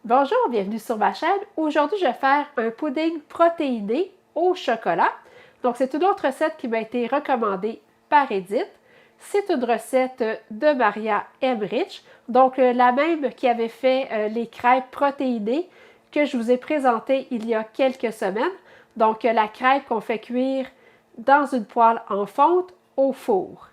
Bonjour, bienvenue sur ma chaîne. Aujourd'hui, je vais faire un pudding protéiné au chocolat. Donc, c'est une autre recette qui m'a été recommandée par Edith. C'est une recette de Maria Emmerich, donc la même qui avait fait les crêpes protéinées que je vous ai présentées il y a quelques semaines. Donc, la crêpe qu'on fait cuire dans une poêle en fonte au four.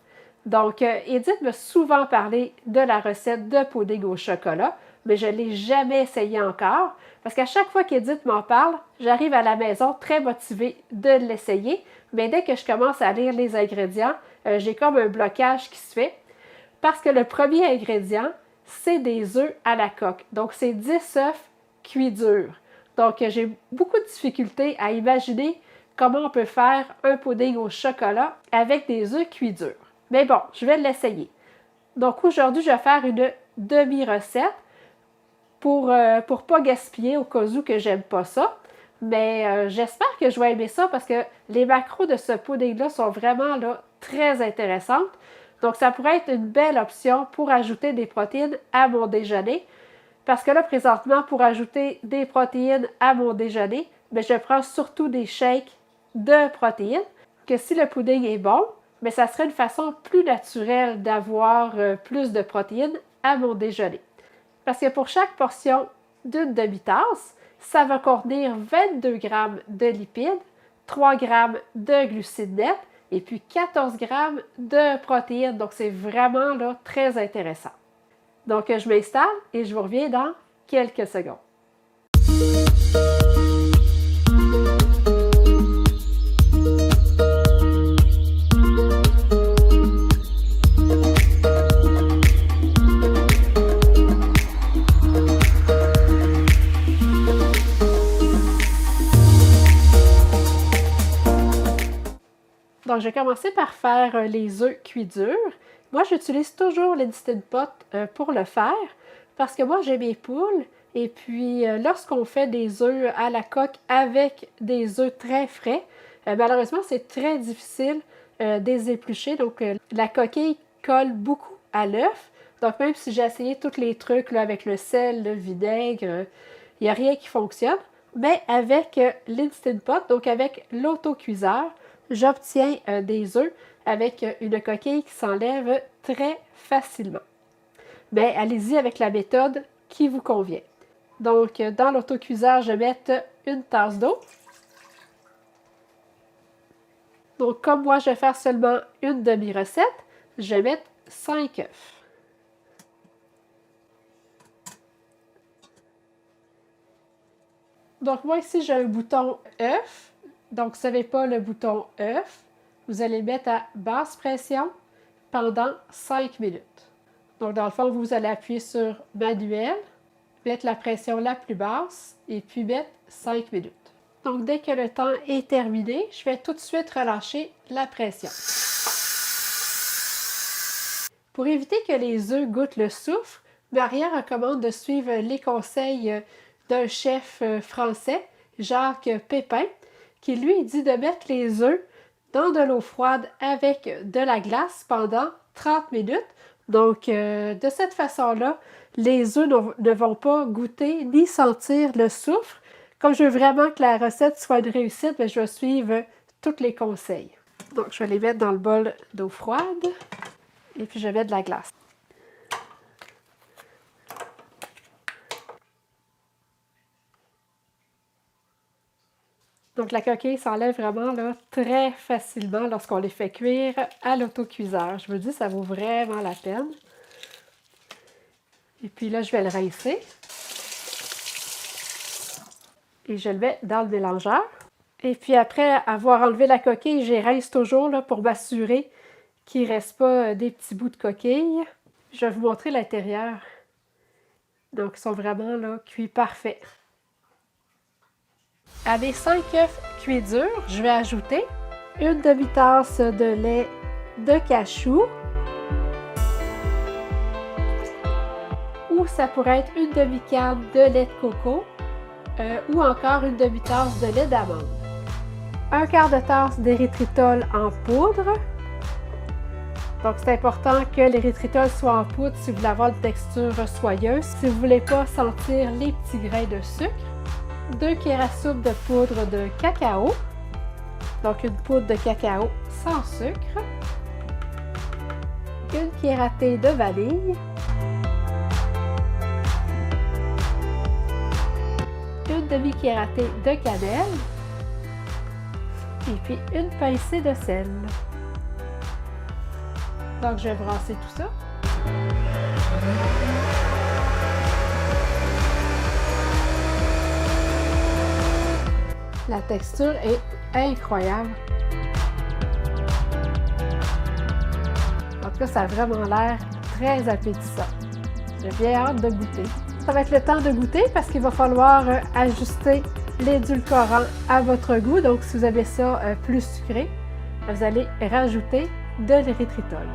Donc, Edith m'a souvent parlé de la recette de pudding au chocolat, mais je ne l'ai jamais essayé encore, parce qu'à chaque fois qu'Edith m'en parle, j'arrive à la maison très motivée de l'essayer, mais dès que je commence à lire les ingrédients, j'ai comme un blocage qui se fait, parce que le premier ingrédient, c'est des œufs à la coque. Donc, c'est 10 œufs cuits durs. Donc, j'ai beaucoup de difficultés à imaginer comment on peut faire un pudding au chocolat avec des œufs cuits durs. Mais bon, je vais l'essayer. Donc, aujourd'hui, je vais faire une demi-recette pour pas gaspiller au cas où que j'aime pas ça. Mais j'espère que je vais aimer ça parce que les macros de ce pudding-là sont vraiment là, très intéressantes. Donc, ça pourrait être une belle option pour ajouter des protéines à mon déjeuner. Parce que là, présentement, pour ajouter des protéines à mon déjeuner, bien, je prends surtout des shakes de protéines. Que si le pudding est bon, mais ça serait une façon plus naturelle d'avoir plus de protéines à mon déjeuner. Parce que pour chaque portion d'une demi-tasse, ça va contenir 22 g de lipides, 3 g de glucides nets et puis 14 g de protéines. Donc, c'est vraiment là, très intéressant. Donc, je m'installe et je vous reviens dans quelques secondes. Donc, je vais commencer par faire les œufs cuits durs. Moi, j'utilise toujours l'Instant Pot pour le faire parce que moi, j'ai mes poules et puis lorsqu'on fait des œufs à la coque avec des œufs très frais, malheureusement, c'est très difficile de les éplucher. Donc, la coquille colle beaucoup à l'œuf. Donc, même si j'ai essayé tous les trucs là, avec le sel, le vinaigre, il n'y a rien qui fonctionne. Mais avec l'Instant Pot, donc avec l'autocuiseur, j'obtiens des œufs avec une coquille qui s'enlève très facilement. Mais allez-y avec la méthode qui vous convient. Donc, dans l'autocuiseur, je vais mettre une tasse d'eau. Donc, comme moi, je vais faire seulement une demi-recette, je vais mettre 5 œufs. Donc, moi, ici, j'ai un bouton œuf. Donc, si vous n'avez pas le bouton œuf, vous allez le mettre à basse pression pendant 5 minutes. Donc, dans le fond, vous allez appuyer sur manuel, mettre la pression la plus basse et puis mettre 5 minutes. Donc, dès que le temps est terminé, je vais tout de suite relâcher la pression. Pour éviter que les œufs goûtent le soufre, Maria recommande de suivre les conseils d'un chef français, Jacques Pépin, qui lui dit de mettre les œufs dans de l'eau froide avec de la glace pendant 30 minutes. Donc, de cette façon-là, les œufs ne vont pas goûter ni sentir le soufre. Comme je veux vraiment que la recette soit une réussite, bien, je vais suivre tous les conseils. Donc, je vais les mettre dans le bol d'eau froide et puis je vais mettre de la glace. Donc, la coquille s'enlève vraiment là, très facilement lorsqu'on les fait cuire à l'autocuiseur. Je vous dis, ça vaut vraiment la peine. Et puis là, je vais le rincer. Et je le mets dans le mélangeur. Et puis après avoir enlevé la coquille, je les rince toujours là, pour m'assurer qu'il ne reste pas des petits bouts de coquille. Je vais vous montrer l'intérieur. Donc, ils sont vraiment là, cuits parfaits. À mes 5 œufs cuits durs, je vais ajouter une demi-tasse de lait de cachou ou ça pourrait être une demi-canne de lait de coco ou encore une demi-tasse de lait d'amande. Un quart de tasse d'érythritol en poudre, Donc, c'est important que l'érythritol soit en poudre si vous voulez avoir une texture soyeuse. Si vous ne voulez pas sentir les petits grains de sucre. 2 cuillères à soupe de poudre de cacao. Donc, une poudre de cacao sans sucre. 1 cuillère à thé de vanille. 1 demi-cuillère à thé de cannelle. Et puis, une pincée de sel. Donc, je vais brasser tout ça. La texture est incroyable. En tout cas, ça a vraiment l'air très appétissant. J'ai bien hâte de goûter. Ça va être le temps de goûter parce qu'il va falloir ajuster l'édulcorant à votre goût. Donc, si vous avez ça plus sucré, vous allez rajouter de l'érythritol.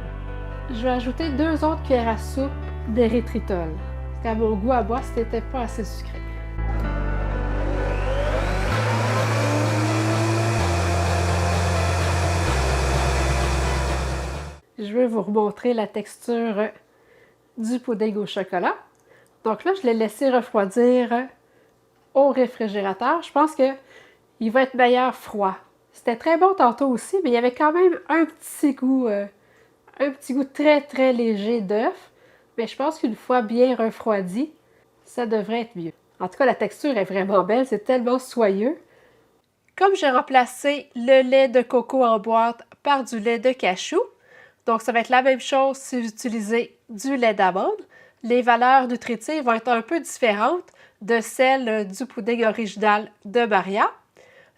Je vais ajouter 2 autres cuillères à soupe d'érythritol. Parce qu'à mon goût à boire, c'était pas assez sucré. Je vais vous remontrer la texture du pudding au chocolat. Donc là, je l'ai laissé refroidir au réfrigérateur. Je pense qu'il va être meilleur froid. C'était très bon tantôt aussi, mais il y avait quand même un petit goût très très léger d'œuf. Mais je pense qu'une fois bien refroidi, ça devrait être mieux. En tout cas, la texture est vraiment belle, c'est tellement soyeux. Comme j'ai remplacé le lait de coco en boîte par du lait de cachou, donc ça va être la même chose si vous utilisez du lait d'amande. Les valeurs nutritives vont être un peu différentes de celles du pudding original de Maria.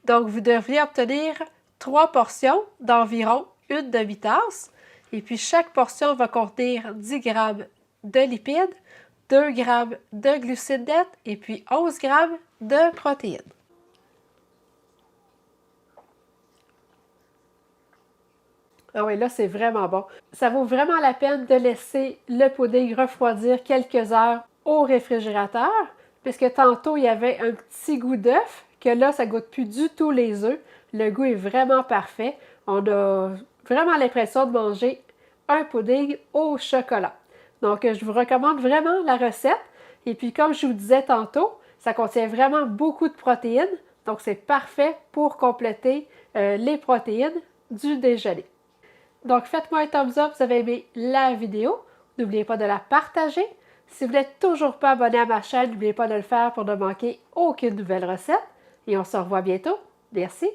Donc, vous devriez obtenir 3 portions d'environ une demi-tasse. Et puis, chaque portion va contenir 10 g de lipides, 2 g de glucides nets et puis 11 g de protéines. Ah oui, là, c'est vraiment bon. Ça vaut vraiment la peine de laisser le pudding refroidir quelques heures au réfrigérateur, puisque tantôt, il y avait un petit goût d'œuf, que là, ça ne goûte plus du tout les œufs. Le goût est vraiment parfait. On a vraiment l'impression de manger un pudding au chocolat. Donc, je vous recommande vraiment la recette. Et puis, comme je vous disais tantôt, ça contient vraiment beaucoup de protéines. Donc, c'est parfait pour compléter les protéines du déjeuner. Donc, faites-moi un thumbs up si vous avez aimé la vidéo. N'oubliez pas de la partager. Si vous n'êtes toujours pas abonné à ma chaîne, n'oubliez pas de le faire pour ne manquer aucune nouvelle recette. Et on se revoit bientôt. Merci!